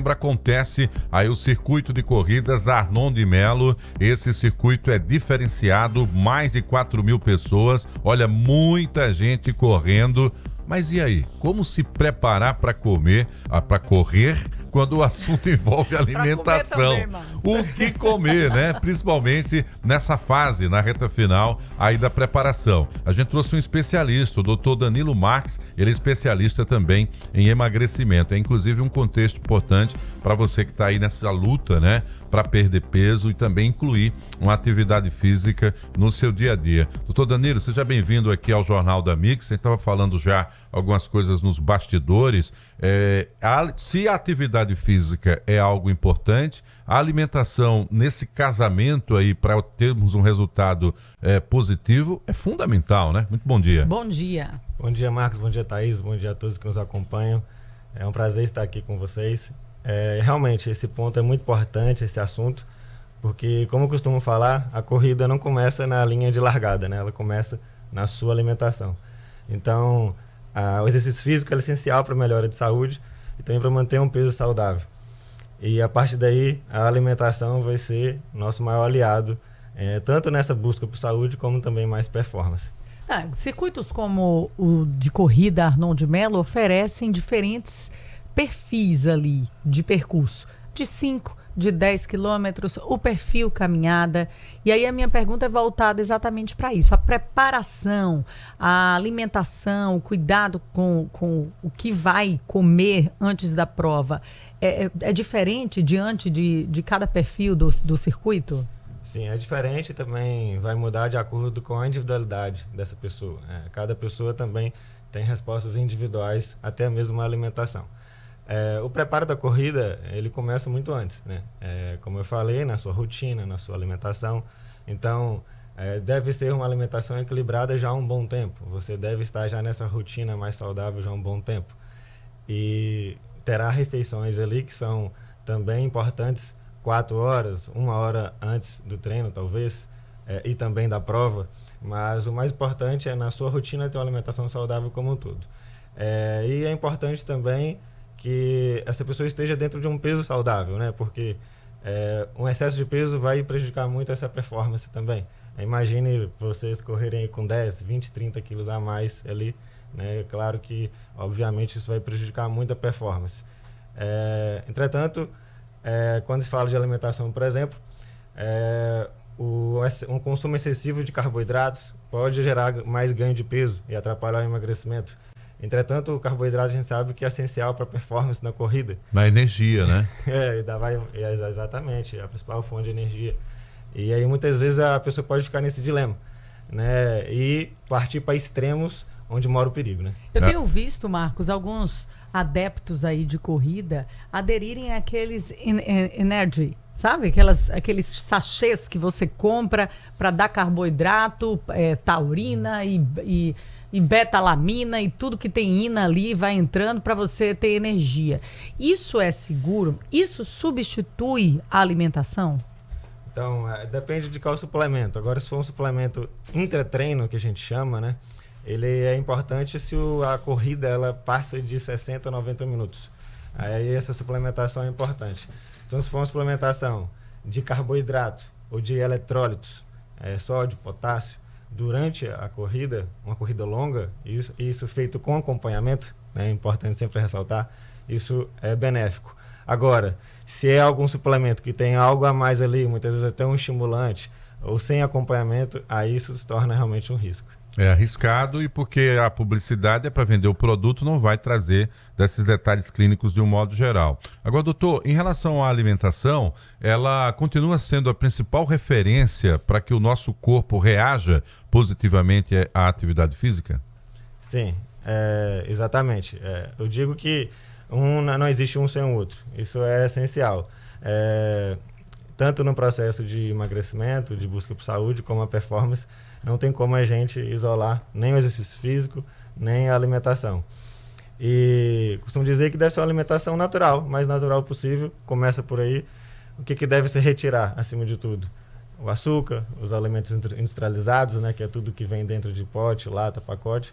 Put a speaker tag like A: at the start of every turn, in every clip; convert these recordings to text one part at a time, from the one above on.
A: setembro acontece aí o circuito de corridas Arnon de Melo. Esse circuito é diferenciado, mais de 4.000 pessoas, olha, muita gente correndo. Mas e aí, como se preparar para correr quando o assunto envolve alimentação? O que comer, né? Principalmente nessa fase, na reta final aí da preparação. A gente trouxe um especialista, o Dr. Danilo Marques, ele é especialista também em emagrecimento. É inclusive um contexto importante para você que está aí nessa luta, né? Para perder peso e também incluir uma atividade física no seu dia a dia. Doutor Danilo, seja bem-vindo aqui ao Jornal da Mix. Você estava falando já algumas coisas nos bastidores. Se a atividade física é algo importante, a alimentação nesse casamento aí, para termos um resultado positivo, é fundamental, né? Muito bom dia.
B: Bom dia.
C: Bom dia, Marcos. Bom dia, Thaís. Bom dia a todos que nos acompanham. É um prazer estar aqui com vocês. Realmente, esse ponto é muito importante, esse assunto, porque, como eu costumo falar, a corrida não começa na linha de largada, né? Ela começa na sua alimentação. Então, o exercício físico é essencial para a melhora de saúde e também para manter um peso saudável. E, a partir daí, a alimentação vai ser nosso maior aliado, tanto nessa busca por saúde, como também mais performance.
B: Circuitos como o de corrida Arnon de Melo oferecem diferentes perfis ali de percurso, de 5, de 10 quilômetros, o perfil caminhada. E aí a minha pergunta é voltada exatamente para isso, a preparação, a alimentação, o cuidado com o que vai comer antes da prova. É diferente diante de cada perfil do circuito?
C: Sim, é diferente, também vai mudar de acordo com a individualidade dessa pessoa. Cada pessoa também tem respostas individuais, até mesmo a alimentação. O preparo da corrida, ele começa muito antes, né? Como eu falei, na sua rotina, na sua alimentação. Então, deve ser uma alimentação equilibrada já há um bom tempo. Você deve estar já nessa rotina mais saudável já há um bom tempo. E terá refeições ali que são também importantes, 4 horas, 1 hora antes do treino, talvez, e também da prova. Mas o mais importante é na sua rotina ter uma alimentação saudável como um todo. E é importante também que essa pessoa esteja dentro de um peso saudável, né? Porque um excesso de peso vai prejudicar muito essa performance também. Imagine vocês correrem com 10, 20, 30 quilos a mais ali, né? Claro que, obviamente, isso vai prejudicar muito a performance. Entretanto, quando se fala de alimentação, por exemplo, um consumo excessivo de carboidratos pode gerar mais ganho de peso e atrapalhar o emagrecimento. Entretanto, o carboidrato a gente sabe que é essencial para a performance na corrida.
A: Na energia, né?
C: Exatamente, é a principal fonte de energia. E aí muitas vezes a pessoa pode ficar nesse dilema, né? E partir para extremos onde mora o perigo, né?
B: Eu tenho visto, Marcos, alguns adeptos aí de corrida aderirem àqueles energy, sabe? Aqueles sachês que você compra para dar carboidrato, taurina e betalamina e tudo que tem ina ali vai entrando para você ter energia. Isso é seguro? Isso substitui a alimentação?
C: Então, depende de qual suplemento. Agora, se for um suplemento intratreino, que a gente chama, né? Ele é importante se a corrida ela passa de 60 a 90 minutos. Aí essa suplementação é importante. Então, se for uma suplementação de carboidrato ou de eletrólitos, sódio, potássio, durante a corrida, uma corrida longa, isso feito com acompanhamento, né, é importante sempre ressaltar, isso é benéfico. Agora, se é algum suplemento que tem algo a mais ali, muitas vezes até um estimulante, ou sem acompanhamento, aí isso se torna realmente um risco.
A: É arriscado, e porque a publicidade é para vender o produto, não vai trazer desses detalhes clínicos de um modo geral. Agora, doutor, em relação à alimentação, ela continua sendo a principal referência para que o nosso corpo reaja positivamente à atividade física?
C: Sim, exatamente. Eu digo que não existe um sem o outro. Isso é essencial. Tanto no processo de emagrecimento, de busca por saúde, como a performance, não tem como a gente isolar nem o exercício físico, nem a alimentação. E costumo dizer que deve ser uma alimentação natural, mais natural possível. Começa por aí. O que deve se retirar, acima de tudo? O açúcar, os alimentos industrializados, né, que é tudo que vem dentro de pote, lata, pacote.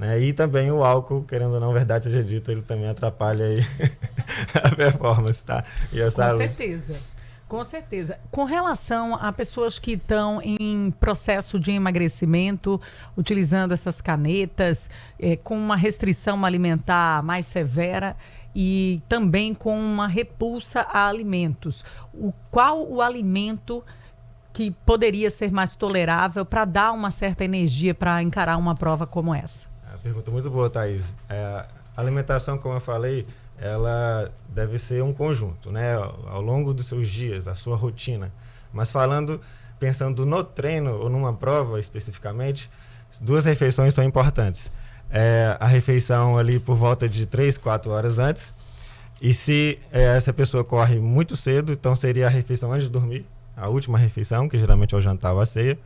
C: né? E também o álcool, querendo ou não, verdade seja dita, ele também atrapalha aí a performance, tá? E a saúde.
B: Certeza. Com certeza. Com relação a pessoas que estão em processo de emagrecimento, utilizando essas canetas, com uma restrição alimentar mais severa e também com uma repulsa a alimentos, qual o alimento que poderia ser mais tolerável para dar uma certa energia para encarar uma prova como essa?
C: É uma pergunta muito boa, Thaís. A alimentação, como eu falei, ela deve ser um conjunto, né? Ao longo dos seus dias, a sua rotina. Mas pensando no treino ou numa prova especificamente, 2 refeições são importantes. A refeição ali por volta de 3, 4 horas antes. E se essa pessoa corre muito cedo, então seria a refeição antes de dormir, a última refeição, que geralmente é o jantar ou a ceia.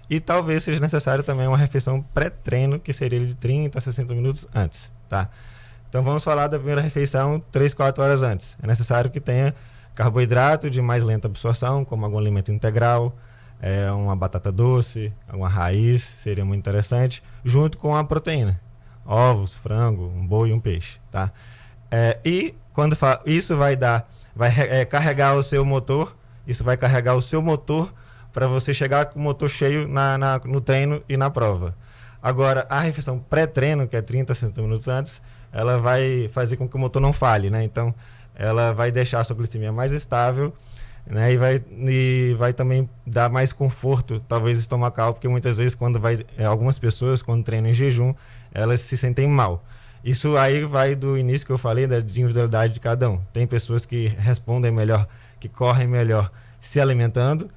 C: E talvez seja necessário também uma refeição pré-treino, que seria de 30 a 60 minutos antes, tá? Então vamos falar da primeira refeição 3, 4 horas antes. É necessário que tenha carboidrato de mais lenta absorção, como algum alimento integral, uma batata doce, uma raiz, seria muito interessante, junto com a proteína, ovos, frango, um boi e um peixe, tá? E quando isso vai carregar o seu motor, para você chegar com o motor cheio no treino e na prova. Agora, a refeição pré-treino, que é 30 a 60 minutos antes, ela vai fazer com que o motor não falhe, né? Então, ela vai deixar a sua glicemia mais estável, né? E vai também dar mais conforto, talvez estomacal, porque muitas vezes algumas pessoas, quando treinam em jejum, elas se sentem mal. Isso aí vai do início que eu falei, da individualidade de cada um. Tem pessoas que respondem melhor, que correm melhor se alimentando,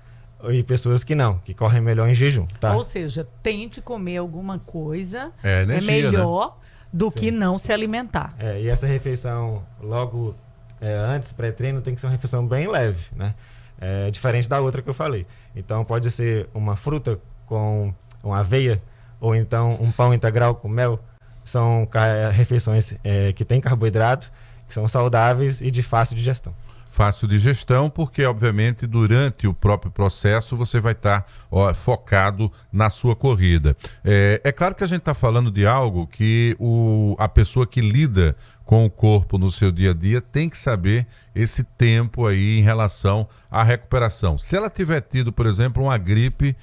C: e pessoas que não, que correm melhor em jejum, tá?
B: Ou seja, tente comer alguma coisa,
A: energia,
B: melhor, né, do
C: Sim.
B: que não se alimentar.
C: E essa refeição logo antes, pré-treino, tem que ser uma refeição bem leve, né? Diferente da outra que eu falei. Então pode ser uma fruta com uma aveia, ou então um pão integral com mel. São refeições que têm carboidrato, que são saudáveis e de fácil digestão.
A: Fácil digestão, porque obviamente durante o próprio processo você vai estar focado na sua corrida. É claro que a gente está falando de algo que a pessoa que lida com o corpo no seu dia a dia tem que saber esse tempo aí em relação à recuperação. Se ela tiver tido, por exemplo, uma gripe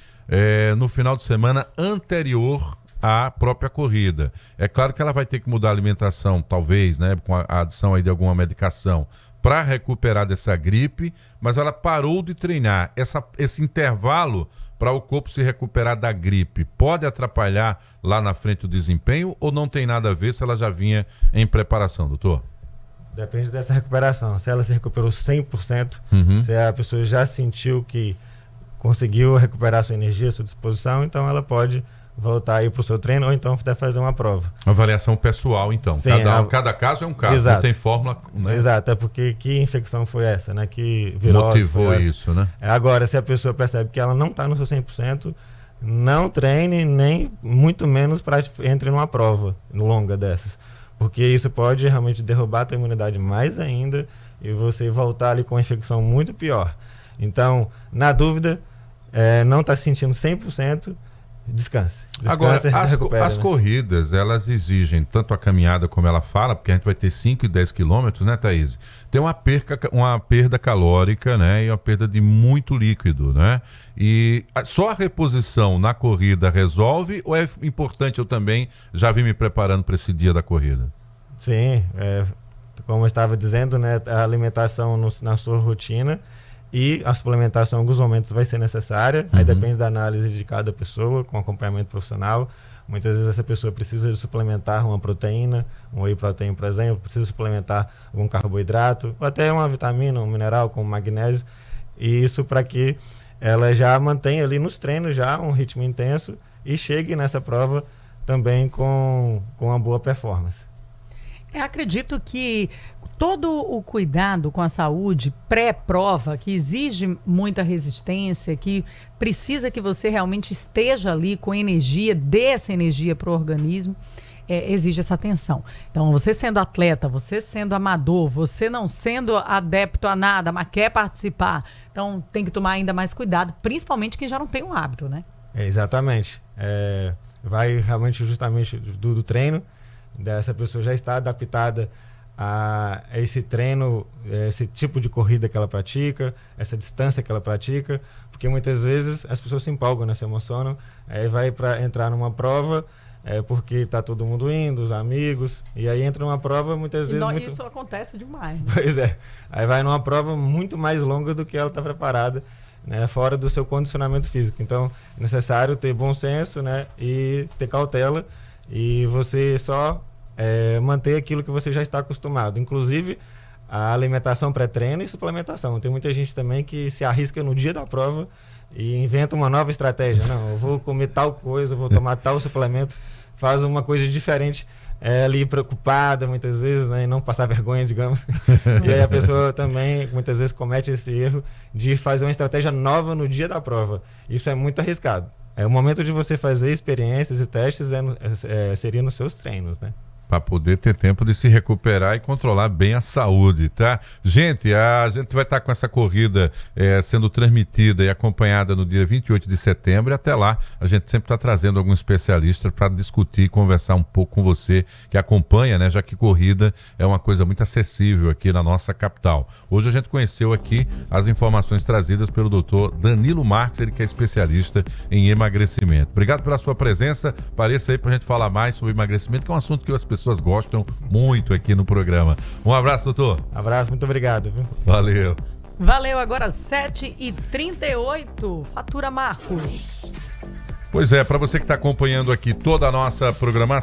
A: no final de semana anterior à própria corrida, é claro que ela vai ter que mudar a alimentação, talvez, né, com a adição aí de alguma medicação, para recuperar dessa gripe, mas ela parou de treinar. Esse intervalo para o corpo se recuperar da gripe pode atrapalhar lá na frente o desempenho ou não tem nada a ver se ela já vinha em preparação, doutor?
C: Depende dessa recuperação. Se ela se recuperou 100%, se a pessoa já sentiu que conseguiu recuperar sua energia, sua disposição, então ela pode voltar aí para o seu treino ou então até fazer uma prova.
A: Avaliação pessoal, então. Sim, cada caso é um caso,
C: exato.
A: Não tem fórmula, né?
C: Exato, é porque que infecção foi essa, né? Que virose
A: motivou isso, né?
C: Agora, se a pessoa percebe que ela não está no seu 100%, não treine, nem muito menos para entre numa prova longa dessas. Porque isso pode realmente derrubar a tua imunidade mais ainda e você voltar ali com uma infecção muito pior. Então, na dúvida, não está se sentindo 100%, descanse.
A: Agora, as corridas, elas exigem tanto a caminhada como ela fala, porque a gente vai ter 5 e 10 quilômetros, né, Thaís? Tem uma perda calórica, né, e uma perda de muito líquido, né? E só a reposição na corrida resolve ou é importante eu também já vir me preparando para esse dia da corrida?
C: Sim, como eu estava dizendo, né, a alimentação na sua rotina e a suplementação em alguns momentos vai ser necessária, aí depende da análise de cada pessoa, com acompanhamento profissional. Muitas vezes essa pessoa precisa de suplementar uma proteína, um whey protein, por exemplo, precisa suplementar algum carboidrato, ou até uma vitamina, um mineral como magnésio, e isso para que ela já mantenha ali nos treinos já um ritmo intenso e chegue nessa prova também com uma boa performance.
B: Acredito que todo o cuidado com a saúde pré-prova, que exige muita resistência, que precisa que você realmente esteja ali com energia, dê essa energia para o organismo, exige essa atenção. Então, você sendo atleta, você sendo amador, você não sendo adepto a nada, mas quer participar, então tem que tomar ainda mais cuidado, principalmente quem já não tem um hábito, né?
C: Exatamente. vai realmente justamente do treino, dessa pessoa já está adaptada a esse treino, esse tipo de corrida que ela pratica, essa distância que ela pratica, porque muitas vezes as pessoas se empolgam, né, se emocionam, aí vai para entrar numa prova, porque está todo mundo indo, os amigos, e aí entra numa prova muitas vezes...
B: Isso acontece demais. Né?
C: Pois é, aí vai numa prova muito mais longa do que ela está preparada, né, fora do seu condicionamento físico. Então, é necessário ter bom senso, né, e ter cautela, e você só manter aquilo que você já está acostumado. Inclusive, a alimentação pré-treino e suplementação. Tem muita gente também que se arrisca no dia da prova e inventa uma nova estratégia. Não, eu vou comer tal coisa, eu vou tomar tal suplemento, faz uma coisa diferente, ali preocupada muitas vezes, né, e não passar vergonha, digamos. E aí a pessoa também muitas vezes comete esse erro de fazer uma estratégia nova no dia da prova. Isso é muito arriscado. O momento de você fazer experiências e testes seria nos seus treinos, né?
A: Para poder ter tempo de se recuperar e controlar bem a saúde, tá? Gente, a gente vai estar com essa corrida sendo transmitida e acompanhada no dia 28 de setembro, e até lá a gente sempre está trazendo algum especialista para discutir e conversar um pouco com você que acompanha, né? Já que corrida é uma coisa muito acessível aqui na nossa capital. Hoje a gente conheceu aqui as informações trazidas pelo doutor Danilo Marques, ele que é especialista em emagrecimento. Obrigado pela sua presença, apareça aí para a gente falar mais sobre emagrecimento, que é um assunto que as pessoas gostam muito aqui no programa. Um abraço, doutor.
C: Abraço, muito obrigado. Viu?
A: Valeu.
B: Valeu, agora 7h38. Fatura Marcos.
A: Pois é, para você que está acompanhando aqui toda a nossa programação,